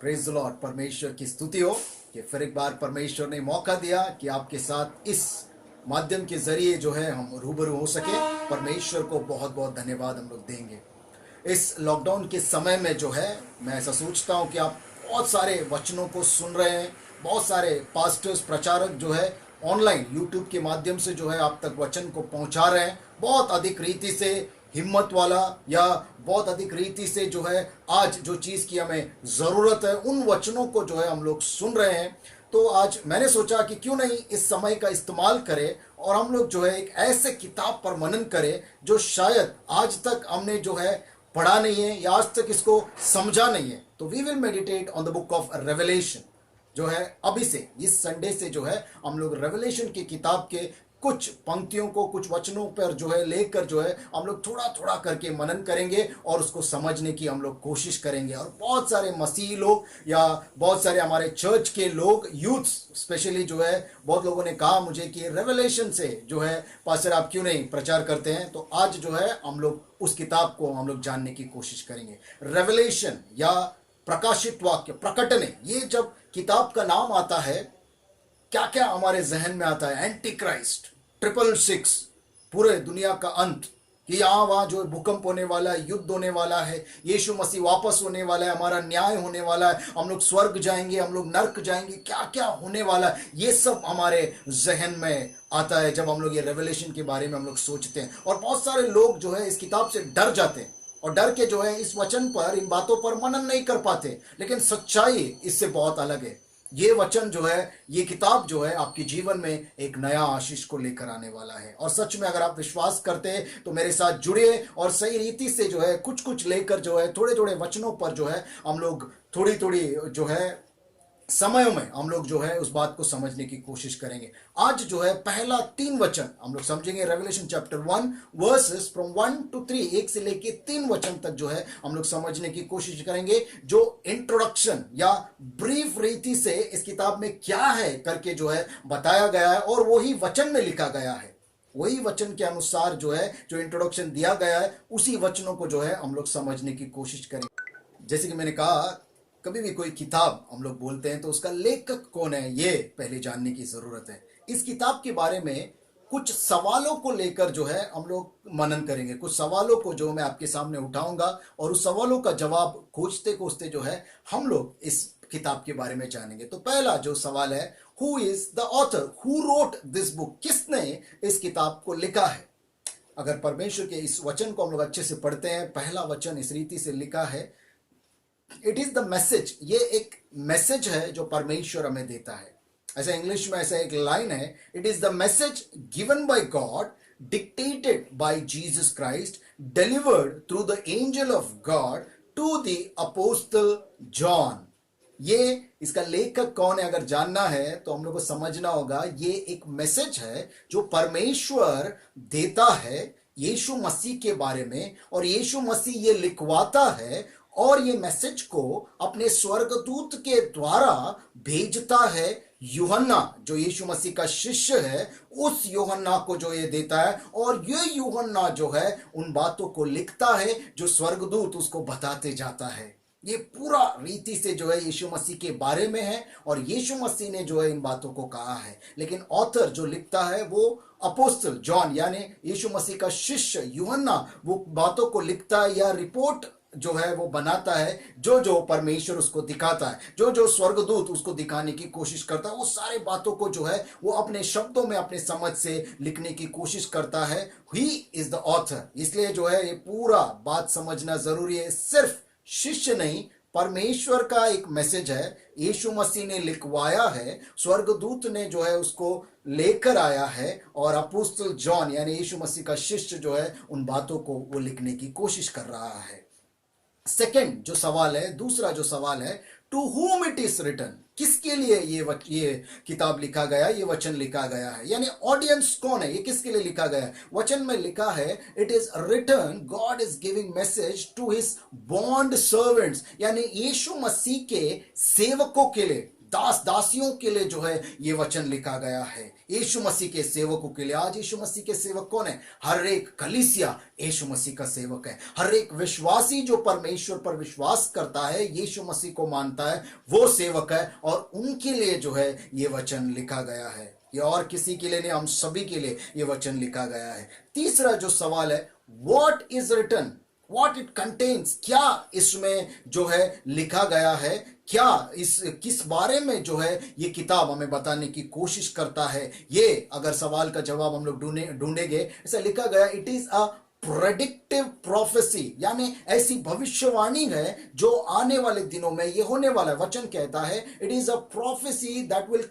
Praise the Lord. परमेश्वर की स्तुति हो कि फिर एक बार परमेश्वर ने मौका दिया कि आपके साथ इस माध्यम के जरिए जो है हम रूबरू हो सके। परमेश्वर को बहुत बहुत धन्यवाद हम लोग देंगे। इस लॉकडाउन के समय में जो है मैं ऐसा सोचता हूँ कि आप बहुत सारे वचनों को सुन रहे हैं। बहुत सारे पास्टर्स, प्रचारक जो है ऑनलाइन यूट्यूब के माध्यम से जो है आप तक वचन को पहुंचा रहे हैं। बहुत अधिक रीति से हिम्मत वाला या बहुत अधिक रीति से जो है आज जो चीज़ की हमें ज़रूरत है उन वचनों को जो है हम लोग सुन रहे हैं। तो आज मैंने सोचा कि क्यों नहीं इस समय का इस्तेमाल करें और हम लोग जो है एक ऐसे किताब पर मनन करें जो शायद आज तक हमने जो है पढ़ा नहीं है या आज तक इसको समझा नहीं है। तो we will meditate on the book of revelation जो है अभी से इस संडे से जो है हम लोग रेवलेशन की किताब के कुछ पंक्तियों को, कुछ वचनों पर जो है लेकर जो है हम लोग थोड़ा थोड़ा करके मनन करेंगे और उसको समझने की हम लोग कोशिश करेंगे। और बहुत सारे मसीही लोग या बहुत सारे हमारे चर्च के लोग, यूथ स्पेशली जो है, बहुत लोगों ने कहा मुझे कि रेवलेशन से जो है पास्टर आप क्यों नहीं प्रचार करते हैं। तो आज जो है हम लोग उस किताब को हम लोग जानने की कोशिश करेंगे। रेवलेशन या प्रकाशित वाक्य, प्रकटने, ये जब किताब का नाम आता है क्या क्या हमारे जहन में आता है? एंटी क्राइस्ट, 666, पूरे दुनिया का अंत, कि यहाँ वहाँ जो भूकंप होने वाला है, युद्ध होने वाला है, यीशु मसीह वापस होने वाला है, हमारा न्याय होने वाला है, हम लोग स्वर्ग जाएंगे, हम लोग नर्क जाएंगे, क्या क्या होने वाला है, ये सब हमारे जहन में आता है जब हम लोग ये रेवलेशन के बारे में हम लोग सोचते हैं। और बहुत सारे लोग जो है इस किताब से डर जाते हैं और डर के जो है इस वचन पर, इन बातों पर मनन नहीं कर पाते। लेकिन सच्चाई इससे बहुत अलग है। ये वचन जो है, ये किताब जो है आपके जीवन में एक नया आशीष को लेकर आने वाला है। और सच में अगर आप विश्वास करते हैं तो मेरे साथ जुड़िए और सही रीति से जो है कुछ कुछ लेकर जो है थोड़े थोड़े वचनों पर जो है हम लोग थोड़ी थोड़ी जो है समयों में हम लोग जो है उस बात को समझने की कोशिश करेंगे। आज जो है पहला 3 वचन हम लोग समझेंगे। Revelation chapter 1 versus from 1 to 3, 1 से लेके 3 वचन तक जो है हम लोग समझने की कोशिश करेंगे। जो इंट्रोडक्शन या ब्रीफ रीति से इस किताब में क्या है करके जो है बताया गया है और वही वचन में लिखा गया है। वही वचन के अनुसार जो है जो इंट्रोडक्शन दिया गया है उसी वचनों को जो है हम लोग समझने की कोशिश करेंगे। जैसे कि मैंने कहा, कभी भी कोई किताब हम लोग बोलते हैं तो उसका लेखक कौन है ये पहले जानने की जरूरत है। इस किताब के बारे में कुछ सवालों को लेकर जो है हम लोग मनन करेंगे। कुछ सवालों को जो मैं आपके सामने उठाऊंगा और उस सवालों का जवाब खोजते खोजते जो है हम लोग इस किताब के बारे में जानेंगे। तो पहला जो सवाल है, who is the author, who wrote this book, किसने इस किताब को लिखा है। अगर परमेश्वर के इस वचन को हम लोग अच्छे से पढ़ते हैं, पहला वचन इस रीति से लिखा है, इट इज द मैसेज। ये एक मैसेज है जो परमेश्वर हमें देता है। ऐसा इंग्लिश में ऐसा एक लाइन है, it is the message given by God, dictated by Jesus Christ, delivered through the angel of God to the apostle John. ये इसका लेखक कौन है अगर जानना है तो हम लोग को समझना होगा ये एक मैसेज है जो परमेश्वर देता है यीशु मसीह के बारे में, और यीशु मसीह ये लिखवाता है और ये मैसेज को अपने स्वर्गदूत के द्वारा भेजता है। यूहन्ना जो यीशु मसीह का शिष्य है, उस यूहन्ना को जो ये देता है, और ये यूहन्ना जो है उन बातों को लिखता है जो स्वर्गदूत उसको बताते जाता है। ये पूरा रीति से जो है यीशु मसीह के बारे में है और यीशु मसीह ने जो है इन बातों को कहा है। लेकिन ऑथर जो लिखता है वो अपोस्टल जॉन यानी यीशु मसीह का शिष्य यूहन्ना वो बातों को लिखता है या रिपोर्ट जो है वो बनाता है। जो जो परमेश्वर उसको दिखाता है, जो जो स्वर्गदूत उसको दिखाने की कोशिश करता है, वो सारे बातों को जो है वो अपने शब्दों में अपने समझ से लिखने की कोशिश करता है। He is the author. इसलिए जो है ये पूरा बात समझना जरूरी है। सिर्फ शिष्य नहीं, परमेश्वर का एक मैसेज है, यीशु मसीह ने लिखवाया है, स्वर्गदूत ने जो है उसको लेकर आया है, और अपोस्टल जॉन यानी यीशु मसीह का शिष्य जो है उन बातों को वो लिखने की कोशिश कर रहा है। सेकंड जो सवाल है, दूसरा जो सवाल है, to whom it is written, किसके लिए ये किताब लिखा गया, ये वचन लिखा गया है, यानी ऑडियंस कौन है, ये किसके लिए लिखा गया है। वचन में लिखा है it is written, God is giving message to his bond servants, यानी यीशु मसीह के सेवकों के लिए, दास दासियों के लिए जो है ये वचन लिखा गया है, यीशु मसीह के सेवकों के लिए। आज यीशु मसीह के सेवक कौन है? हर एक कलीसिया यीशु मसीह का सेवक है। हर एक विश्वासी जो परमेश्वर पर विश्वास करता है, यीशु मसीह को मानता है, वो सेवक है, और उनके लिए जो है ये वचन लिखा गया है। ये और किसी के लिए नहीं, हम सभी के लिए ये वचन लिखा गया है। तीसरा जो सवाल है, what is written, what it contains, क्या इसमें जो है लिखा गया है, क्या इस किस बारे में जो है ये किताब हमें बताने की कोशिश करता है। ये अगर सवाल का जवाब हम लोग ढूंढेंगे, ऐसा लिखा गया, it is a predictive prophecy, यानी ऐसी भविष्यवाणी है जो आने वाले दिनों में ये होने वाला है। वचन कहता है it is a prophecy that will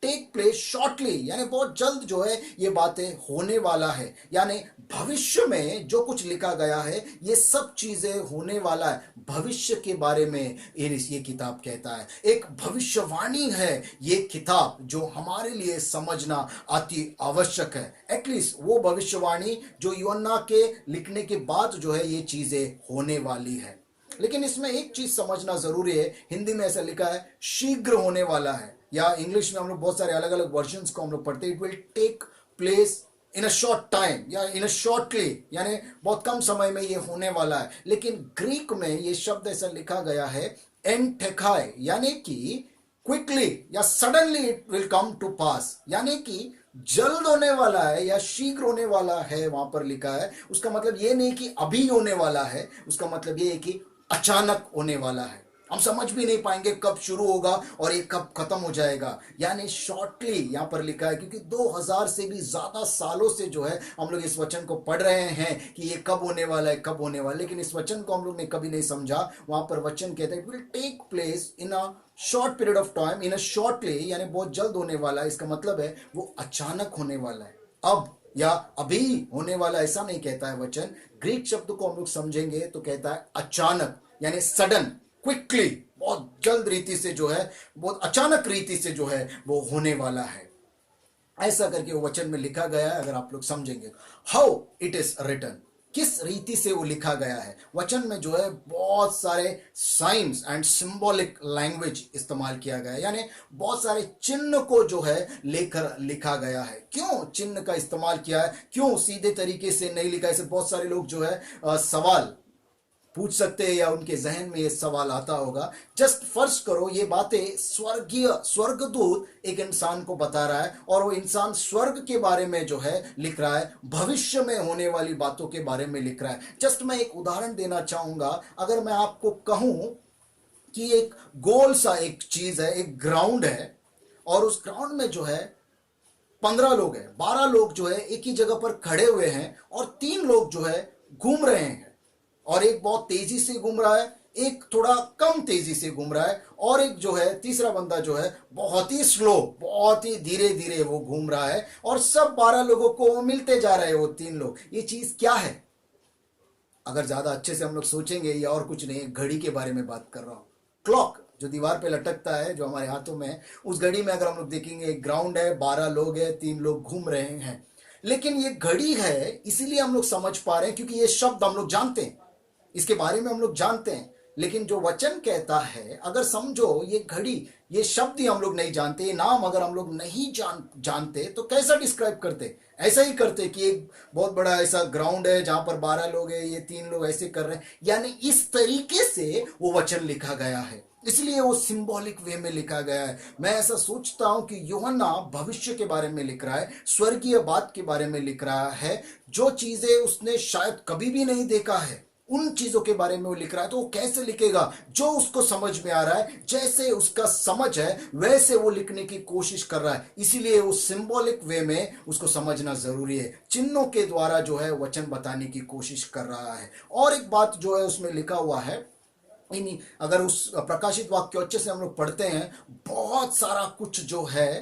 take place shortly, यानी बहुत जल्द जो है ये बातें होने वाला है। यानी भविष्य में जो कुछ लिखा गया है ये सब चीजें होने वाला है। भविष्य के बारे में ये किताब कहता है, एक भविष्यवाणी है ये किताब जो हमारे लिए समझना अति आवश्यक है। एटलीस्ट वो भविष्यवाणी जो यूहन्ना के लिखने के बाद जो है ये चीजें होने वाली है। लेकिन इसमें एक चीज समझना जरूरी है, हिंदी में ऐसा लिखा है शीघ्र होने वाला है, या इंग्लिश में हम लोग बहुत सारे अलग अलग वर्जन्स को हम लोग पढ़ते हैं, it will take place in a short time या इन अ शॉर्टली, यानी बहुत कम समय में ये होने वाला है। लेकिन ग्रीक में ये शब्द ऐसा लिखा गया है एंटेकाई, यानी कि क्विकली या suddenly it will come to pass, यानी कि जल्द होने वाला है या शीघ्र होने वाला है, वहां पर लिखा है। उसका मतलब ये नहीं कि अभी होने वाला है, उसका मतलब ये है कि अचानक होने वाला है। हम समझ भी नहीं पाएंगे कब शुरू होगा और ये कब खत्म हो जाएगा, यानी शॉर्टली यहां पर लिखा है, क्योंकि 2000 से भी ज्यादा सालों से जो है हम लोग इस वचन को पढ़ रहे हैं कि ये कब होने वाला है, कब होने वाला है, लेकिन इस वचन को हम लोग ने कभी नहीं समझा। वहां पर वचन कहता है it will take place in a short period of time, in a shortly, यानी बहुत जल्द होने वाला है। इसका मतलब है वो अचानक होने वाला है, अब या अभी होने वाला, ऐसा नहीं कहता है वचन। ग्रीक शब्द को हम लोग समझेंगे तो कहता है अचानक, यानी सडन, क्विकली, बहुत जल्द रीति से जो है, बहुत अचानक रीति से जो है वो होने वाला है। ऐसा करके वो वचन में लिखा गया है। अगर आप लोग समझेंगे हाउ इट इज रिटन, किस रीति से वो लिखा गया है, वचन में जो है बहुत सारे साइंस एंड सिंबॉलिक लैंग्वेज इस्तेमाल किया गया है, यानी बहुत सारे चिन्ह को जो है लेकर लिखा गया है। क्यों चिन्ह का इस्तेमाल किया है, क्यों सीधे तरीके से नहीं लिखा? ऐसे बहुत सारे लोग जो है सवाल पूछ सकते हैं या उनके जहन में ये सवाल आता होगा। जस्ट फर्ज करो ये बातें स्वर्गदूत एक इंसान को बता रहा है और वो इंसान स्वर्ग के बारे में जो है लिख रहा है, भविष्य में होने वाली बातों के बारे में लिख रहा है। जस्ट मैं एक उदाहरण देना चाहूंगा। अगर मैं आपको कहूं कि एक गोल सा एक चीज है, एक ग्राउंड है, और उस ग्राउंड में जो है 15 लोग हैं, 12 लोग जो है एक ही जगह पर खड़े हुए हैं और 3 लोग जो है घूम रहे हैं, और एक बहुत तेजी से घूम रहा है, एक थोड़ा कम तेजी से घूम रहा है, और एक जो है तीसरा बंदा जो है बहुत ही स्लो, बहुत ही धीरे धीरे वो घूम रहा है, और सब 12 लोगों को मिलते जा रहे हैं वो 3 लोग। ये चीज क्या है? अगर ज्यादा अच्छे से हम लोग सोचेंगे, ये और कुछ नहीं, घड़ी के बारे में बात कर रहा हूं। क्लॉक जो दीवार पे लटकता है, जो हमारे हाथों में है, उस घड़ी में अगर हम लोग देखेंगे, एक ग्राउंड है, 12 लोग हैं, 3 लोग घूम रहे हैं। लेकिन ये घड़ी है इसीलिए हम लोग समझ पा रहे हैं क्योंकि ये शब्द हम लोग जानते हैं, इसके बारे में हम लोग जानते हैं। लेकिन जो वचन कहता है, अगर समझो ये घड़ी, ये शब्द ही हम लोग नहीं जानते, ये नाम अगर हम लोग नहीं जानते तो कैसा डिस्क्राइब करते? ऐसा ही करते कि एक बहुत बड़ा ऐसा ग्राउंड है जहां पर 12 लोग हैं, ये 3 लोग ऐसे कर रहे हैं, यानी इस तरीके से वो वचन लिखा गया है, इसलिए वो सिंबॉलिक वे में लिखा गया है। मैं ऐसा सोचता हूं कि यूहन्ना भविष्य के बारे में लिख रहा है, स्वर्गीय बात के बारे में लिख रहा है, जो चीजें उसने शायद कभी भी नहीं देखा है, उन चीजों के बारे में वो लिख रहा है। तो वो कैसे लिखेगा? जो उसको समझ में आ रहा है, जैसे उसका समझ है वैसे वो लिखने की कोशिश कर रहा है, इसीलिए उस सिंबॉलिक वे में उसको समझना जरूरी है। चिन्हों के द्वारा जो है वचन बताने की कोशिश कर रहा है। और एक बात जो है उसमें लिखा हुआ है, अगर उस प्रकाशित वाक्य अच्छे से हम लोग पढ़ते हैं, बहुत सारा कुछ जो है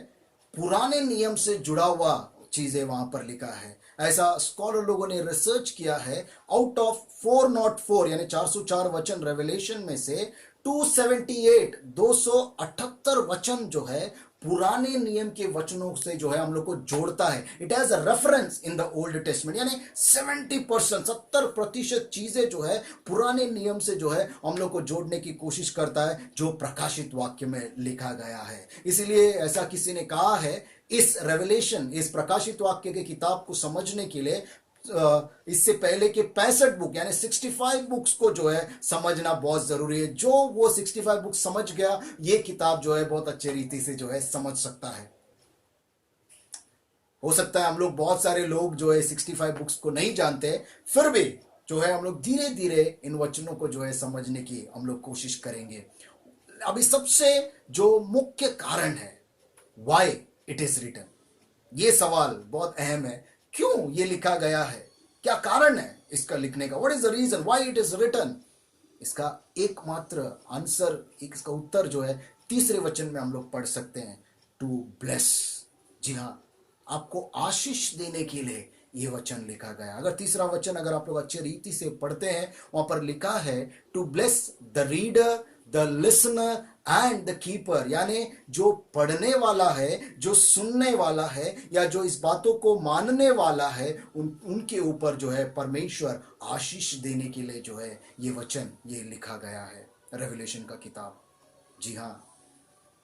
पुराने नियम से जुड़ा हुआ चीजें वहां पर लिखा है। ऐसा स्कॉलर लोगों ने रिसर्च किया है। आउट ऑफ 404 यानी 404 वचन रेवलेशन में से 278 278 वचन जो है पुराने नियम के वचनों से जो है हम लोग को जोड़ता है। It has a reference in the old testament, यानी 70%, 70% चीजें जो है पुराने नियम से जो है हम लोग को जोड़ने की कोशिश करता है, जो प्रकाशित वाक्य में लिखा गया है। इसीलिए ऐसा किसी ने कहा है, इस रेवलेशन, इस प्रकाशित वाक्य की किताब को समझने के लिए इससे पहले के 65 बुक यानी 65 बुक्स को जो है समझना बहुत जरूरी है। जो वो 65 बुक समझ गया, ये किताब जो है बहुत अच्छे रीति से जो है समझ सकता है। हो सकता है हम लोग, बहुत सारे लोग जो है 65 बुक्स को नहीं जानते, फिर भी जो है हम लोग धीरे धीरे इन वचनों को जो है समझने की हम लोग कोशिश करेंगे। अभी सबसे जो मुख्य कारण है, वाई इट इज रिटन, ये सवाल बहुत अहम है। क्यों ये लिखा गया है, क्या कारण है इसका लिखने का, what is the reason why it is written. इसका एकमात्र आंसर, इसका उत्तर जो है तीसरे वचन में हम लोग पढ़ सकते हैं, टू ब्लेस। जी हाँ, आपको आशीष देने के लिए ये वचन लिखा गया। अगर तीसरा वचन अगर आप लोग अच्छे रीति से पढ़ते हैं, वहां पर लिखा है to bless the reader, the listener and the keeper, यानी जो पढ़ने वाला है, जो सुनने वाला है, या जो इस बातों को मानने वाला है, उनके ऊपर जो है परमेश्वर आशीष देने के लिए जो है ये वचन ये लिखा गया है, रेवलेशन का किताब। जी हाँ,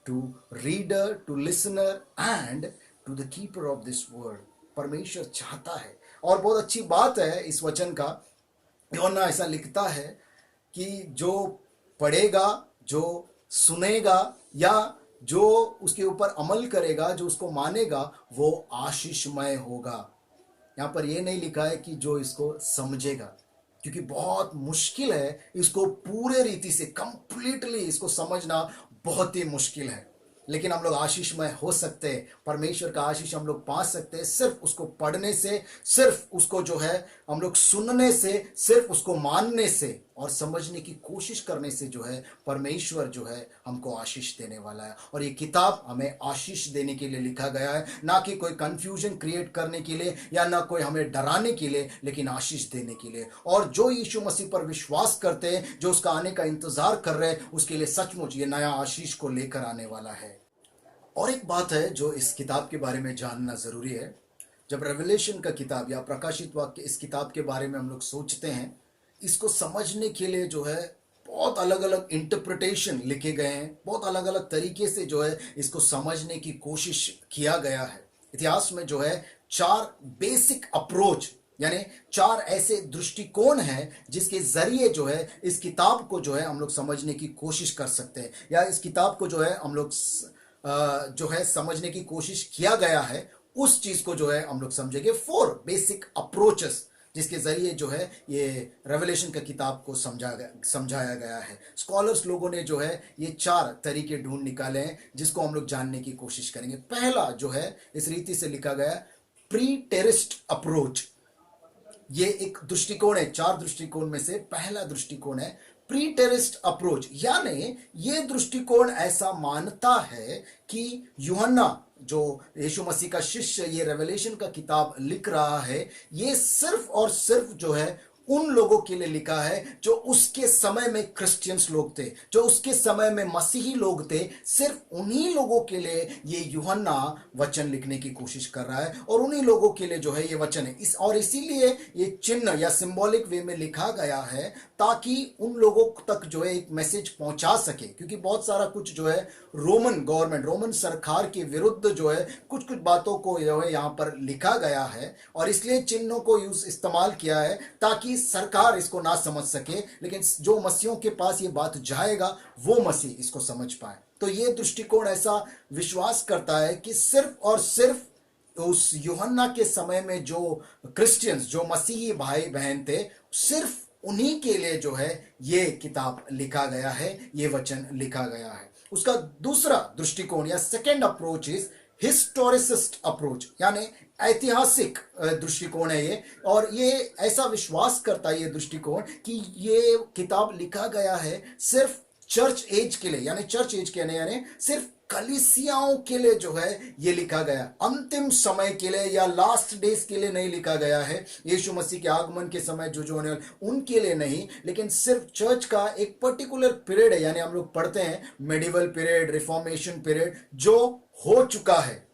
to reader, to listener and to the keeper of this word, परमेश्वर चाहता है। और बहुत अच्छी बात है इस वचन का, यूहन्ना ऐसा लिखता है कि जो पढ़ेगा, जो सुनेगा, या जो उसके ऊपर अमल करेगा, जो उसको मानेगा, वो आशीषमय होगा। यहां पर यह नहीं लिखा है कि जो इसको समझेगा, क्योंकि बहुत मुश्किल है इसको पूरे रीति से, कंप्लीटली इसको समझना बहुत ही मुश्किल है। लेकिन हम लोग आशीषमय हो सकते हैं, परमेश्वर का आशीष हम लोग पा सकते हैं सिर्फ उसको पढ़ने से, सिर्फ उसको जो है हम लोग सुनने से, सिर्फ उसको मानने से और समझने की कोशिश करने से जो है परमेश्वर जो है हमको आशीष देने वाला है। और ये किताब हमें आशीष देने के लिए लिखा गया है, ना कि कोई कंफ्यूजन क्रिएट करने के लिए या ना कोई हमें डराने के लिए, लेकिन आशीष देने के लिए। और जो यीशु मसीह पर विश्वास करते हैं, जो उसका आने का इंतजार कर रहे हैं, उसके लिए सचमुच ये नया आशीष को लेकर आने वाला है। और एक बात है जो इस किताब के बारे में जानना जरूरी है, जब रेवलेशन का किताब या प्रकाशित वाक्य इस किताब के बारे में हम लोग सोचते हैं, इसको समझने के लिए जो है बहुत अलग अलग इंटरप्रिटेशन लिखे गए हैं, बहुत अलग अलग तरीके से जो है इसको समझने की कोशिश किया गया है। इतिहास में जो है 4 बेसिक अप्रोच, यानी 4 ऐसे दृष्टिकोण हैं जिसके जरिए जो है इस किताब को जो है हम लोग समझने की कोशिश कर सकते हैं, या इस किताब को जो है हम लोग जो है समझने की कोशिश किया गया है, उस चीज को जो है हम लोग समझेंगे। 4 बेसिक अप्रोचेस जिसके जरिए जो है ये रेवलेशन का किताब को समझाया गया है। स्कॉलर्स लोगों ने जो है ये 4 तरीके ढूंढ निकाले हैं जिसको हम लोग जानने की कोशिश करेंगे। पहला जो है इस रीति से लिखा गया प्री टेरिस्ट अप्रोच, ये एक दृष्टिकोण है। 4 दृष्टिकोण में से पहला दृष्टिकोण है प्री टेरिस्ट अप्रोच, यानी ये दृष्टिकोण ऐसा मानता है कि यूहन्ना जो यीशु मसीह का शिष्य ये रेवलेशन का किताब लिख रहा है, ये सिर्फ और सिर्फ जो है उन लोगों के लिए लिखा है जो उसके समय में क्रिश्चियंस लोग थे, जो उसके समय में मसीही लोग थे। सिर्फ उन्हीं लोगों के लिए ये यूहन्ना वचन लिखने की कोशिश कर रहा है, और उन्हीं लोगों के लिए जो है ये वचन है। और इसीलिए ये चिन्ह या सिंबॉलिक वे में लिखा गया है, ताकि उन लोगों तक जो है एक मैसेज पहुंचा सके। क्योंकि बहुत सारा कुछ जो है रोमन गवर्नमेंट, रोमन सरकार के विरुद्ध जो है कुछ कुछ बातों को जो है यहाँ पर लिखा गया है, और इसलिए चिन्हों को इस्तेमाल किया है ताकि सरकार इसको ना समझ सके, लेकिन जो मसीहों के पास ये बात जाएगा वो मसीह इसको समझ पाए। तो ये दृष्टिकोण ऐसा विश्वास करता है कि सिर्फ और सिर्फ उस यूहन्ना के समय में जो क्रिश्चियंस, जो मसीही भाई बहन थे, सिर्फ उन्हीं के लिए जो है ये किताब लिखा गया है, ये वचन लिखा गया है। उसका दूसरा दृष्टिकोण या सेकेंड अप्रोच इज हिस्टोरिसिस्ट अप्रोच, यानी ऐतिहासिक दृष्टिकोण है ये। और ये ऐसा विश्वास करता है ये दृष्टिकोण कि ये किताब लिखा गया है सिर्फ चर्च एज के लिए, यानी चर्च एज के यानी सिर्फ कलीसियाओं के लिए जो है ये लिखा गया, अंतिम समय के लिए या लास्ट डेज के लिए नहीं लिखा गया है। यीशु मसीह के आगमन के समय जो जो होने वाले उनके लिए नहीं, लेकिन सिर्फ चर्च का एक पर्टिकुलर पीरियड है। यानी हम लोग पढ़ते हैं मेडिवल पीरियड, रिफॉर्मेशन पीरियड जो हो चुका है,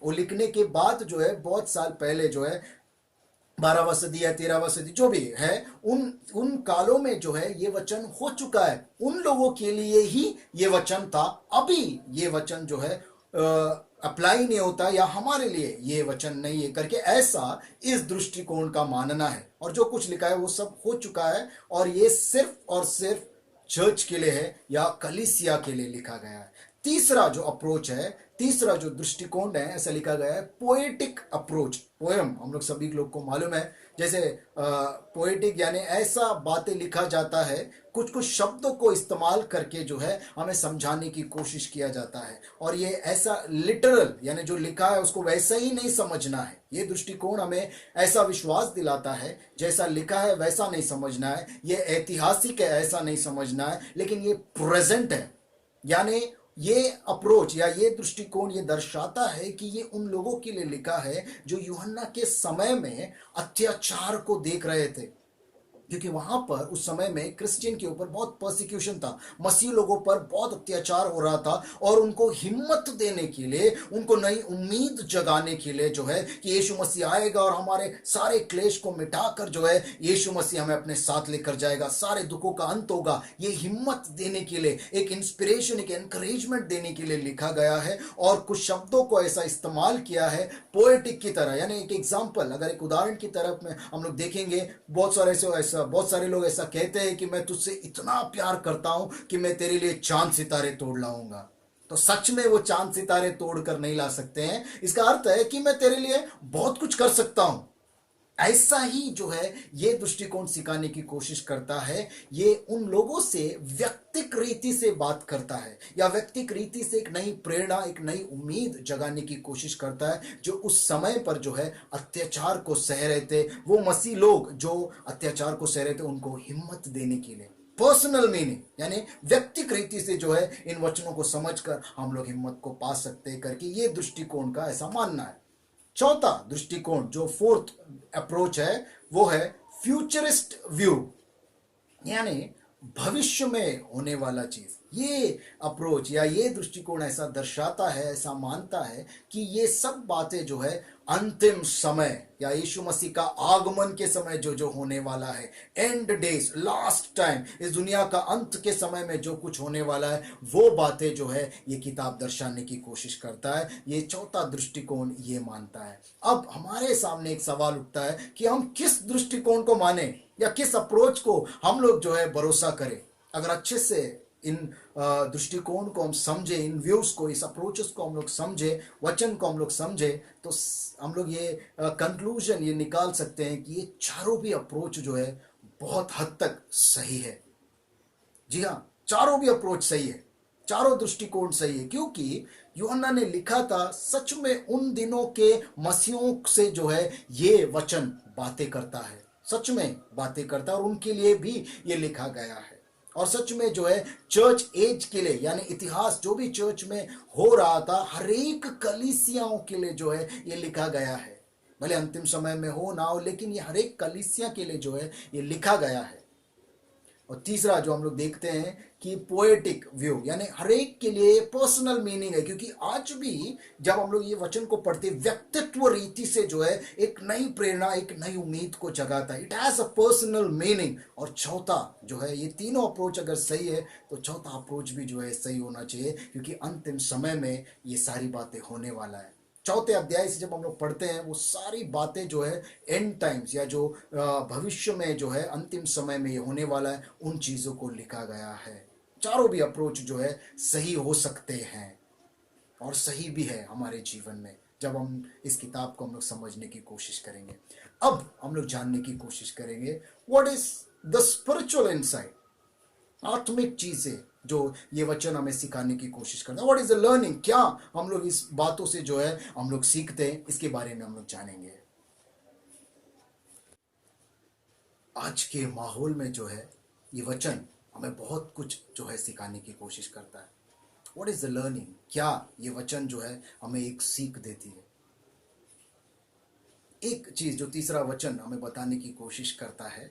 वो लिखने के बाद जो है बहुत साल पहले जो है 12वीं सदी या 13वीं सदी जो भी है, उन उन कालों में जो है ये वचन हो चुका है। उन लोगों के लिए ही ये वचन था। अभी ये वचन जो है अप्लाई नहीं होता, या हमारे लिए ये वचन नहीं है करके, ऐसा इस दृष्टिकोण का मानना है। और जो कुछ लिखा है वो सब हो चुका है, और ये सिर्फ और सिर्फ चर्च के लिए है या कलीसिया के लिए लिखा गया है। तीसरा जो अप्रोच है, तीसरा जो दृष्टिकोण है, ऐसा लिखा गया है पोएटिक अप्रोच। पोएम हम लोग सभी लोग को मालूम है, जैसे पोएटिक यानी ऐसा बातें लिखा जाता है, कुछ कुछ शब्दों को इस्तेमाल करके जो है हमें समझाने की कोशिश किया जाता है। और ये ऐसा लिटरल यानी जो लिखा है उसको वैसा ही नहीं समझना है। ये दृष्टिकोण हमें ऐसा विश्वास दिलाता है जैसा लिखा है वैसा नहीं समझना है, ये ऐतिहासिक है ऐसा नहीं समझना है, लेकिन ये प्रेजेंट है। यानी ये अप्रोच या ये दृष्टिकोण ये दर्शाता है कि ये उन लोगों के लिए लिखा है जो यूहन्ना के समय में अत्याचार को देख रहे थे, क्योंकि वहां पर उस समय में क्रिश्चियन के ऊपर बहुत परसिक्यूशन था, मसीह लोगों पर बहुत अत्याचार हो रहा था। और उनको हिम्मत देने के लिए, उनको नई उम्मीद जगाने के लिए जो है कि यीशु मसीह आएगा और हमारे सारे क्लेश को मिटाकर जो है यीशु मसीह हमें अपने साथ लेकर जाएगा, सारे दुखों का अंत होगा, ये हिम्मत देने के लिए, एक इंस्पिरेशन, एक एनकरेजमेंट देने के लिए लिखा गया है। और कुछ शब्दों को ऐसा इस्तेमाल किया है पोएटिक की तरह। यानी एक एग्जाम्पल, अगर एक उदाहरण की तरफ में हम लोग देखेंगे, बहुत सारे लोग ऐसा कहते हैं कि मैं तुझसे इतना प्यार करता हूं कि मैं तेरे लिए चांद सितारे तोड़ लाऊंगा। तो सच में वो चांद सितारे तोड़ कर नहीं ला सकते हैं। इसका अर्थ है कि मैं तेरे लिए बहुत कुछ कर सकता हूं। ऐसा ही जो है ये दृष्टिकोण सिखाने की कोशिश करता है। ये उन लोगों से व्यक्तिक रीति से बात करता है, या व्यक्तिक रीति से एक नई प्रेरणा, एक नई उम्मीद जगाने की कोशिश करता है, जो उस समय पर जो है अत्याचार को सह रहे थे। वो मसीह लोग जो अत्याचार को सह रहे थे उनको हिम्मत देने के लिए, पर्सनल मीनिंग यानी व्यक्तिक रीति से जो है इन वचनों को समझकर हम लोग हिम्मत को पा सकते हैं करके ये दृष्टिकोण का ऐसा मानना है। चौथा दृष्टिकोण जो फोर्थ अप्रोच है वो है फ्यूचरिस्ट व्यू, यानी भविष्य में होने वाला चीज। ये अप्रोच या ये दृष्टिकोण ऐसा दर्शाता है, ऐसा मानता है कि ये सब बातें जो है अंतिम समय या यीशु मसीह का आगमन के समय जो जो होने वाला है, एंड डेज, लास्ट टाइम, इस दुनिया का अंत के समय में जो कुछ होने वाला है, वो बातें जो है ये किताब दर्शाने की कोशिश करता है। ये चौथा दृष्टिकोण ये मानता है। अब हमारे सामने एक सवाल उठता है कि हम किस दृष्टिकोण को माने या किस अप्रोच को हम लोग जो है भरोसा करें। अगर अच्छे से इन दृष्टिकोण को हम समझे, इन व्यूज को, इस अप्रोचेस को हम लोग समझे, वचन को हम लोग समझे, तो हम लोग ये कंक्लूजन ये निकाल सकते हैं कि ये चारों भी अप्रोच जो है बहुत हद तक सही है। जी हाँ, चारों भी अप्रोच सही है, चारों दृष्टिकोण सही है, क्योंकि यूहन्ना ने लिखा था सच में उन दिनों के मसीहों से जो है ये वचन बातें करता है, सच में बातें करता है, और उनके लिए भी ये लिखा गया है। और सच में जो है चर्च एज के लिए, यानी इतिहास जो भी चर्च में हो रहा था, हर एक कलीसियाओं के लिए जो है ये लिखा गया है। भले अंतिम समय में हो ना हो, लेकिन ये हर एक कलीसिया के लिए जो है ये लिखा गया है। और तीसरा जो हम लोग देखते हैं कि पोएटिक व्यू, यानी हर एक के लिए पर्सनल मीनिंग है, क्योंकि आज भी जब हम लोग ये वचन को पढ़ते व्यक्तित्व रीति से जो है एक नई प्रेरणा, एक नई उम्मीद को जगाता है। It has a personal meaning. और चौथा जो है, ये तीनों अप्रोच अगर सही है तो चौथा अप्रोच भी जो है सही होना चाहिए, क्योंकि अंतिम समय में ये सारी बातें होने वाला है। चौथे अध्याय से जब हम लोग पढ़ते हैं वो सारी बातें जो है एंड टाइम्स या जो भविष्य में जो है अंतिम समय में ये होने वाला है, उन चीज़ों को लिखा गया है। चारों भी अप्रोच जो है सही हो सकते हैं और सही भी है हमारे जीवन में, जब हम इस किताब को हम लोग समझने की कोशिश करेंगे। अब हम लोग जानने की कोशिश करेंगे what is the spiritual insight, आत्मिक चीजें जो ये वचन हमें सिखाने की कोशिश करता है। व्हाट इज द लर्निंग, क्या हम लोग इस बातों से जो है हम लोग सीखते हैं, इसके बारे में हम लोग जानेंगे। आज के माहौल में जो है ये वचन हमें बहुत कुछ जो है सिखाने की कोशिश करता है। What is the learning? क्या ये वचन जो है हमें एक सीख देती है? एक चीज जो तीसरा वचन हमें बताने की कोशिश करता है,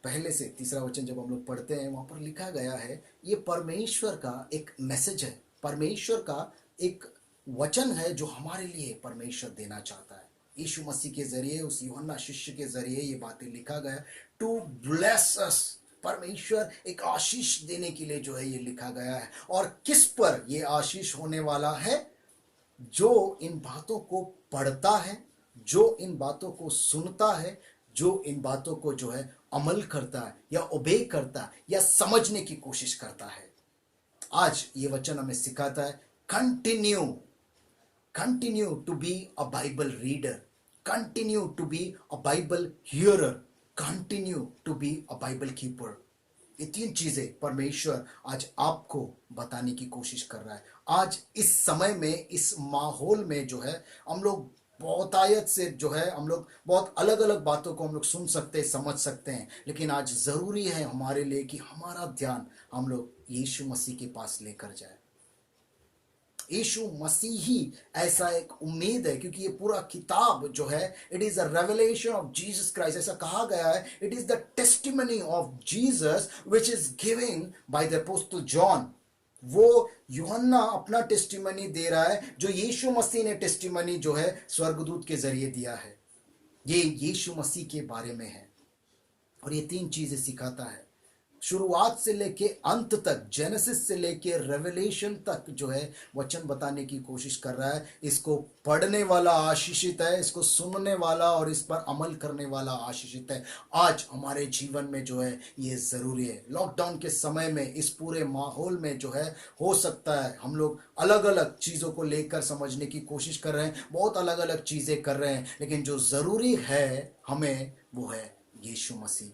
पहले से तीसरा वचन जब हम लोग पढ़ते हैं वहां पर लिखा गया है, ये परमेश्वर का एक मैसेज है, परमेश्वर का एक वचन है जो हमारे लिए परमेश्वर देना चाहता है। यीशु मसीह के जरिए, उस यूहन्ना शिष्य के जरिए ये बातें लिखा गया, टू ब्लेस अस। परमेश्वर एक आशीष देने के लिए जो है ये लिखा गया है। और किस पर ये आशीष होने वाला है? जो इन बातों को पढ़ता है, जो इन बातों को सुनता है, जो इन बातों को जो है अमल करता है या ओबे करता है या समझने की कोशिश करता है। आज ये वचन हमें सिखाता है, continue continue to be a Bible reader, continue to be a Bible hearer, continue to be a Bible keeper. ये तीन चीजें परमेश्वर आज आपको बताने की कोशिश कर रहा है। आज इस समय में, इस माहौल में जो है हम लोग बहुतायत से जो है हम लोग बहुत अलग अलग बातों को हम लोग सुन सकते हैं, समझ सकते हैं, लेकिन आज जरूरी है हमारे लिए कि हमारा ध्यान हम लोग यीशु मसीह के पास लेकर जाए। यीशु मसीह ही ऐसा एक उम्मीद है, क्योंकि ये पूरा किताब जो है it is a revelation of Jesus Christ. ऐसा कहा गया है, it is the testimony of Jesus which is giving by the apostle John. वो यूहन्ना अपना टेस्टिमनी दे रहा है, जो यीशु मसीह ने टेस्टिमनी जो है स्वर्गदूत के जरिए दिया है। ये यीशु मसीह के बारे में है और ये तीन चीजें सिखाता है। शुरुआत से लेके अंत तक, जेनेसिस से लेके रेवलेशन तक जो है वचन बताने की कोशिश कर रहा है। इसको पढ़ने वाला आशीषित है, इसको सुनने वाला और इस पर अमल करने वाला आशीषित है। आज हमारे जीवन में जो है ये जरूरी है। लॉकडाउन के समय में, इस पूरे माहौल में जो है, हो सकता है हम लोग अलग अलग चीजों को लेकर समझने की कोशिश कर रहे हैं, बहुत अलग अलग चीजें कर रहे हैं, लेकिन जो जरूरी है हमें वो है यीशु मसीह।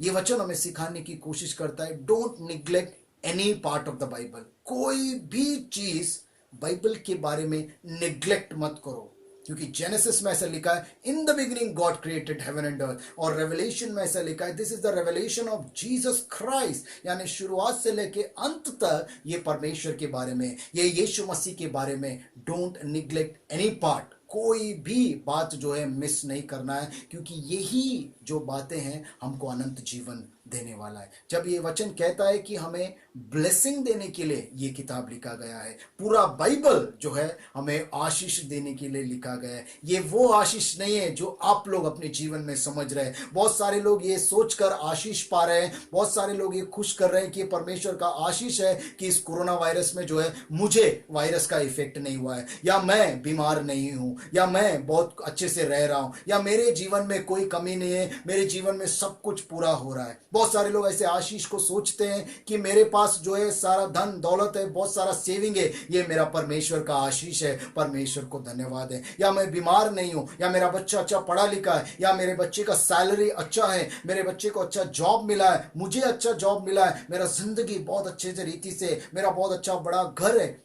ये वचन हमें सिखाने की कोशिश करता है, don't neglect any part of the Bible. कोई भी चीज बाइबल के बारे में निग्लेक्ट मत करो, क्योंकि जेनेसिस में ऐसा लिखा है, in the beginning God created heaven and earth, और रेवलेशन में ऐसा लिखा है, this is the revelation of Jesus Christ. यानी शुरुआत से लेके अंत तक ये परमेश्वर के बारे में, ये यीशु मसीह के बारे में। डोंट निग्लेक्ट एनी पार्ट, कोई भी बात जो है मिस नहीं करना है, क्योंकि यही जो बातें हैं हमको अनंत जीवन देने वाला है। जब ये वचन कहता है कि हमें ब्लेसिंग देने के लिए ये किताब लिखा गया है, पूरा बाइबल जो है हमें आशीष देने के लिए लिखा गया है। ये वो आशीष नहीं है जो आप लोग अपने जीवन में समझ रहे हैं। बहुत सारे लोग ये सोचकर आशीष पा रहे हैं, बहुत सारे लोग ये खुश कर रहे हैं कि परमेश्वर का आशीष है कि इस कोरोना वायरस में जो है मुझे वायरस का इफेक्ट नहीं हुआ है, या मैं बीमार नहीं हूं, या मैं बहुत अच्छे से रह रहा हूं, या मेरे जीवन में कोई कमी नहीं है, मेरे जीवन में सब कुछ पूरा हो रहा है। बहुत सारे लोग ऐसे आशीष को सोचते हैं कि मेरे पास जो है सारा धन दौलत है, बहुत सारा सेविंग है, ये मेरा परमेश्वर का आशीष है, परमेश्वर को धन्यवाद है। या मैं बीमार नहीं हूं, या मेरा बच्चा अच्छा पढ़ा लिखा है, या मेरे बच्चे का सैलरी अच्छा है, मेरे बच्चे को अच्छा जॉब मिला है, मुझे अच्छा जॉब मिला है, मेरा जिंदगी बहुत अच्छे से रीति से, मेरा बहुत अच्छा बड़ा घर है,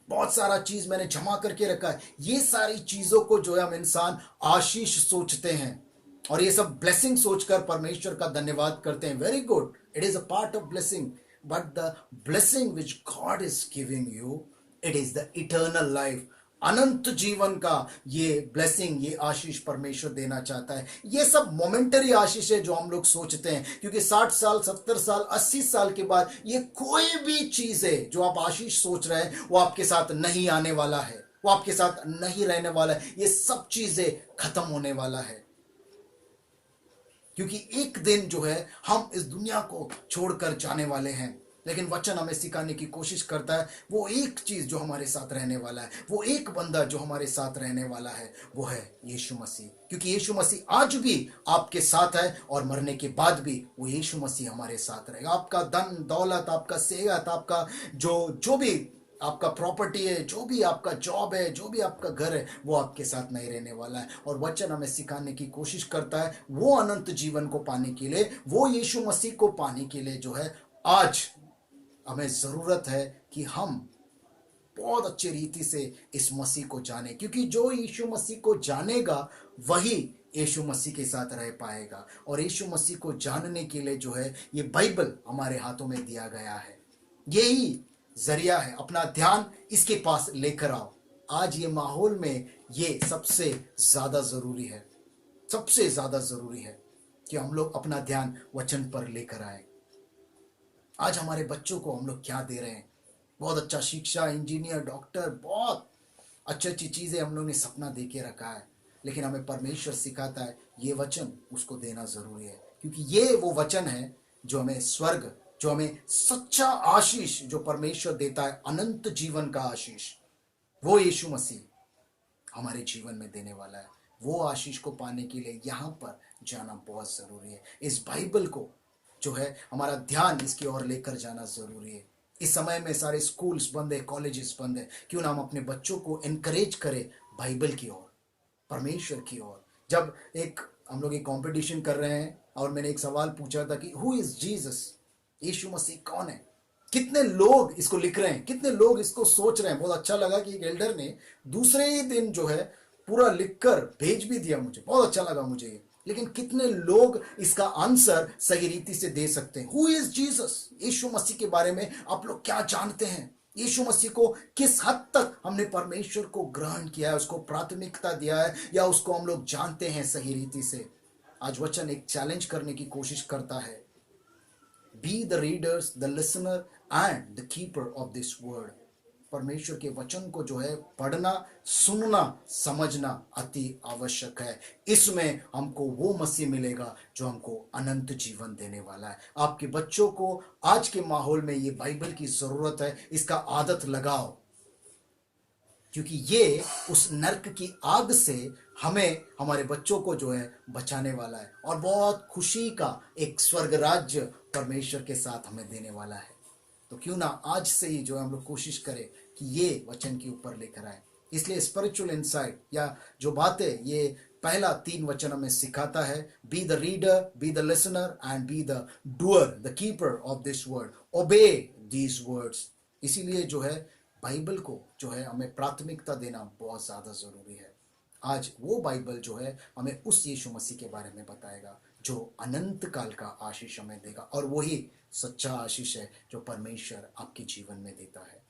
बहुत सारा चीज मैंने जमा करके रखा है। ये सारी चीजों को जो है हम इंसान आशीष सोचते हैं, और ये सब ब्लेसिंग सोचकर परमेश्वर का धन्यवाद करते हैं। Very good, it is a part of blessing, but the blessing which God is giving you, it is the eternal life. अनंत जीवन का ये ब्लेसिंग, ये आशीष परमेश्वर देना चाहता है। ये सब मोमेंटरी आशीष है जो हम लोग सोचते हैं, क्योंकि 60 साल 70 साल 80 साल के बाद ये कोई भी चीज है जो आप आशीष सोच रहे हैं वो आपके साथ नहीं आने वाला है, वो आपके साथ नहीं रहने वाला है। ये सब चीजें खत्म होने वाला है, क्योंकि एक दिन जो है हम इस दुनिया को छोड़कर जाने वाले हैं। लेकिन वचन हमें सिखाने की कोशिश करता है, वो एक चीज जो हमारे साथ रहने वाला है, वो एक बंदा जो हमारे साथ रहने वाला है, वो है यीशु मसीह। क्योंकि यीशु मसीह आज भी आपके साथ है, और मरने के बाद भी वो यीशु मसीह हमारे साथ रहेगा। आपका धन दौलत, आपका सेहत, आपका जो भी आपका प्रॉपर्टी है, जो भी आपका जॉब है, जो भी आपका घर है, वो आपके साथ नहीं रहने वाला है। और वचन हमें सिखाने की कोशिश करता है, वो अनंत जीवन को पाने के लिए, वो यीशु मसीह को पाने के लिए जो है आज हमें जरूरत है कि हम बहुत अच्छी रीति से इस मसीह को जाने, क्योंकि जो यीशु मसीह को जानेगा वही यीशु मसीह के साथ रह पाएगा। और यीशु मसीह को जानने के लिए जो है ये बाइबल हमारे हाथों में दिया गया है, यही जरिया है। अपना ध्यान इसके पास लेकर आओ। आज ये माहौल में ये सबसे ज्यादा जरूरी है, सबसे ज्यादा जरूरी है कि हम लोग अपना ध्यान वचन पर लेकर आए। आज हमारे बच्चों को हम लोग क्या दे रहे हैं? बहुत अच्छा शिक्षा, इंजीनियर, डॉक्टर, बहुत अच्छी अच्छी चीजें हम लोग ने सपना दे के रखा है, लेकिन हमें परमेश्वर सिखाता है ये वचन उसको देना जरूरी है, क्योंकि ये वो वचन है जो हमें स्वर्ग, जो हमें सच्चा आशीष जो परमेश्वर देता है, अनंत जीवन का आशीष, वो यीशु मसीह हमारे जीवन में देने वाला है। वो आशीष को पाने के लिए यहाँ पर जाना बहुत जरूरी है। इस बाइबल को जो है हमारा ध्यान इसकी ओर लेकर जाना जरूरी है। इस समय में सारे स्कूल्स बंद है, कॉलेजेस बंद है, क्यों ना हम अपने बच्चों को एनकरेज करें बाइबल की ओर, परमेश्वर की ओर। जब एक हम लोग एक कंपटीशन कर रहे हैं और मैंने एक सवाल पूछा था कि हु इज जीसस, यीशु मसीह कौन है, कितने लोग इसको लिख रहे हैं, कितने लोग इसको सोच रहे हैं। बहुत अच्छा लगा कि एक एल्डर ने दूसरे ही दिन जो है पूरा लिखकर भेज भी दिया, मुझे बहुत अच्छा लगा मुझे ये। लेकिन कितने लोग इसका आंसर सही रीति से दे सकते हैं? हु इज जीसस, यीशु मसीह के बारे में आप लोग क्या जानते हैं? यीशु मसीह को किस हद तक हमने परमेश्वर को ग्रहण किया है, उसको प्राथमिकता दिया है, या उसको हम लोग जानते हैं सही रीति से? आज वचन एक चैलेंज करने की कोशिश करता है। Be the readers, the listener and the keeper of this word. परमेश्वर के वचन को जो है पढ़ना, सुनना, समझना अति आवश्यक है। इसमें हमको वो मसीह मिलेगा जो हमको अनंत जीवन देने वाला है। आपके बच्चों को आज के माहौल में ये बाइबल की जरूरत है, इसका आदत लगाओ, क्योंकि ये उस नरक की आग से हमें, हमारे बच्चों को जो है बचाने वाला है, और बहुत खुशी का एक स्वर्ग राज्य परमेश्वर के साथ हमें देने वाला है। तो क्यों ना आज से ही जो है हम लोग कोशिश करें कि ये वचन के ऊपर लेकर आए। इसलिए स्पिरिचुअल इनसाइट या जो बातें ये पहला 3 वचन हमें सिखाता है, be the reader, be the listener and be the doer, the keeper of this word, obey these words. इसीलिए जो है बाइबल को जो है हमें प्राथमिकता देना बहुत ज़्यादा ज़रूरी है। आज वो बाइबल जो है हमें उस यीशु मसीह के बारे में बताएगा जो अनंत काल का आशीष हमें देगा, और वही सच्चा आशीष है जो परमेश्वर आपके जीवन में देता है।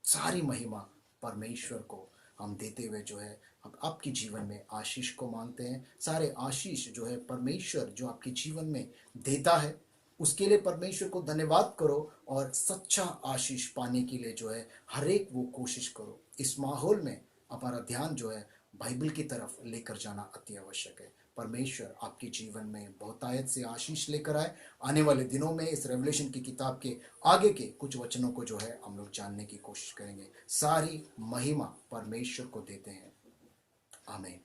सारी महिमा परमेश्वर को हम देते हुए जो है हम आपके जीवन में आशीष को मांगते हैं। सारे आशीष जो है परमेश्वर जो आपके जीवन में देता है, उसके लिए परमेश्वर को धन्यवाद करो, और सच्चा आशीष पाने के लिए जो है हर एक वो कोशिश करो। इस माहौल में हमारा ध्यान जो है बाइबल की तरफ लेकर जाना अति आवश्यक है। परमेश्वर आपके जीवन में बहुतायत से आशीष लेकर आए। आने वाले दिनों में इस रेवलेशन की किताब के आगे के कुछ वचनों को जो है हम लोग जानने की कोशिश करेंगे। सारी महिमा परमेश्वर को देते हैं। आमीन।